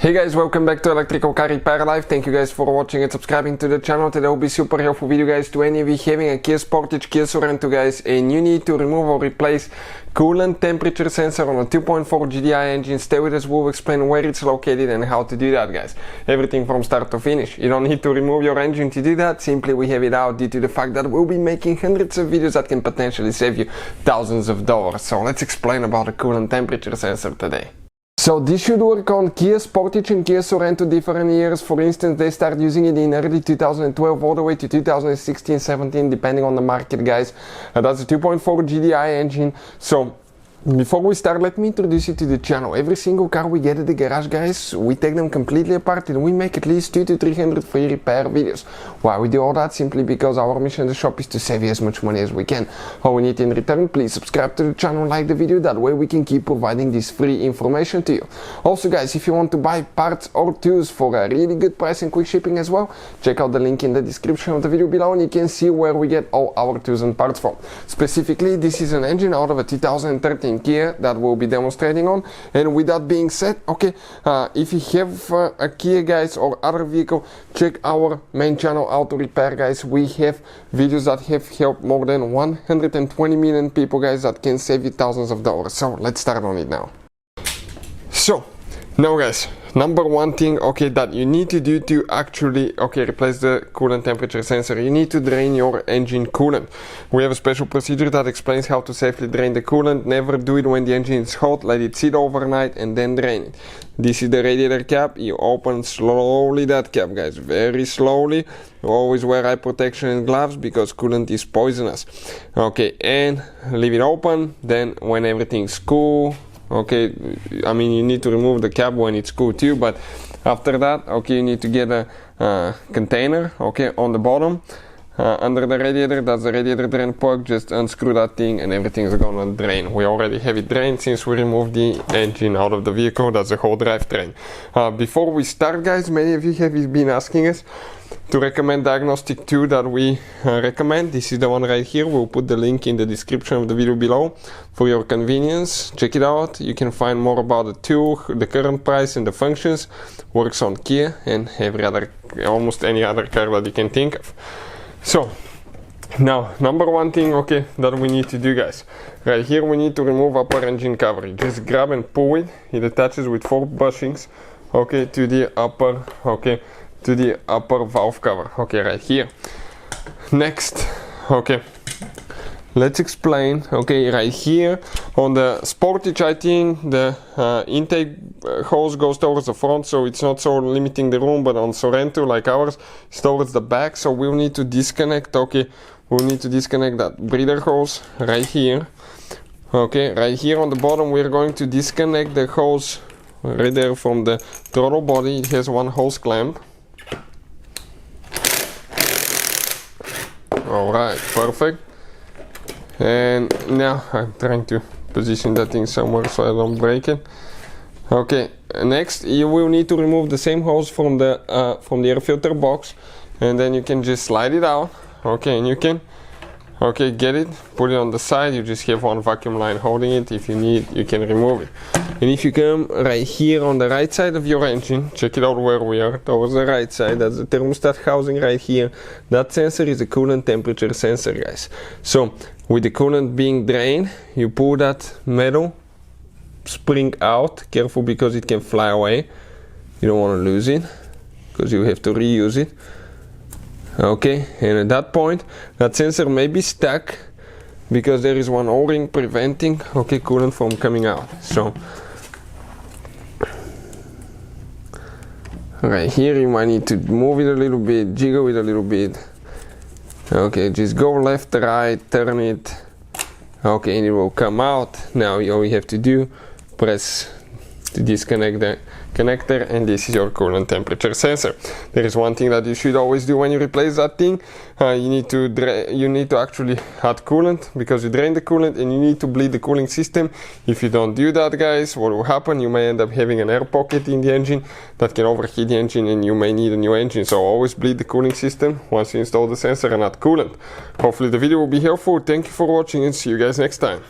Hey guys, welcome back to Electrical Car Repair Live. Thank you guys for watching and subscribing to the channel. Today will be super helpful video guys to any of you having a Kia Sportage, Kia Sorento guys, and you need to remove or replace coolant temperature sensor on a 2.4 GDI engine. Stay with us, we'll explain where it's located and how to do that guys. Everything from start to finish. You don't need to remove your engine to do that, simply we have it out due to the fact that we'll be making hundreds of videos that can potentially save you thousands of dollars. So let's explain about the coolant temperature sensor today. So this should work on Kia Sportage and Kia Sorento different years. For instance, they start using it in early 2012 all the way to 2016-17 depending on the market guys. That's a 2.4 GDI engine. So before we start, let me introduce you to the channel. Every single car we get at the garage guys, we take them completely apart and we make at least 200 to 300 free repair videos. Why we do all that? Simply because our mission in the shop is to save you as much money as we can. All we need in return, please subscribe to the channel, like the video, that way we can keep providing this free information to you. Also guys, if you want to buy parts or tools for a really good price and quick shipping as well, check out the link in the description of the video below and you can see where we get all our tools and parts from. Specifically, this is an engine out of a 2013 Kia that we'll be demonstrating on. And with that being said, okay, if you have a Kia guys or other vehicle, check our main channel Auto Repair guys. We have videos that have helped more than 120 million people guys, that can save you thousands of dollars. So let's start on it now. So now guys, number one thing, okay, that you need to do to actually, okay, replace the coolant temperature sensor, you need to drain your engine coolant. We have a special procedure that explains how to safely drain the coolant. Never do it when the engine is hot, let it sit overnight and then drain it. This is the radiator cap, you open slowly that cap guys, very slowly. You always wear eye protection and gloves because coolant is poisonous. Okay, and leave it open, then when everything's cool, okay, I mean you need to remove the cap when it's cool too, but after that, okay, you need to get a container, okay, on the bottom under the radiator. That's the radiator drain plug. Just unscrew that thing and everything's gonna drain. We already have it drained since we removed the engine out of the vehicle. That's the whole drivetrain. Before we start guys, many of you have been asking us to recommend diagnostic tool that we recommend. This is the one right here. We'll put the link in the description of the video below for your convenience. Check it out. You can find more about the tool, the current price and the functions. Works on Kia and every other, almost any other car that you can think of. So now number one thing, okay, that we need to do guys, right here we need to remove upper engine cover. You just grab and pull it. It attaches with 4 bushings, okay, to the upper, okay, to the upper valve cover, okay, right here. Next, okay, let's explain, okay, right here on the Sportage, I think the intake hose goes towards the front, so it's not so limiting the room, but on Sorento like ours it's towards the back, so we'll need to disconnect, okay, we'll need to disconnect that breather hose right here. Okay, right here on the bottom we're going to disconnect the hose right there from the throttle body. It has one hose clamp. Alright, perfect. And now I'm trying to position that thing somewhere so I don't break it. Okay, next you will need to remove the same hose from the air filter box, and then you can just slide it out, okay, and you can, okay, get it, put it on the side. You just have one vacuum line holding it. If you need, you can remove it. And if you come right here on the right side of your engine, check it out where we are, towards the right side, that's the thermostat housing right here. That sensor is a coolant temperature sensor guys. So with the coolant being drained, you pull that metal spring out. Careful because it can fly away. You don't want to lose it because you have to reuse it. Okay, and at that point that sensor may be stuck because there is one O-ring preventing, okay, coolant from coming out. So right here you might need to move it a little bit, jiggle it a little bit. Okay, just go left, right, turn it, okay, and it will come out. Now all you have to do, press to disconnect the connector, and this is your coolant temperature sensor. There is one thing that you should always do when you replace that thing. You need to actually add coolant, because you drain the coolant and you need to bleed the cooling system. If you don't do that guys, what will happen, you may end up having an air pocket in the engine that can overheat the engine and you may need a new engine. So always bleed the cooling system once you install the sensor and add coolant. Hopefully the video will be helpful. Thank you for watching and see you guys next time.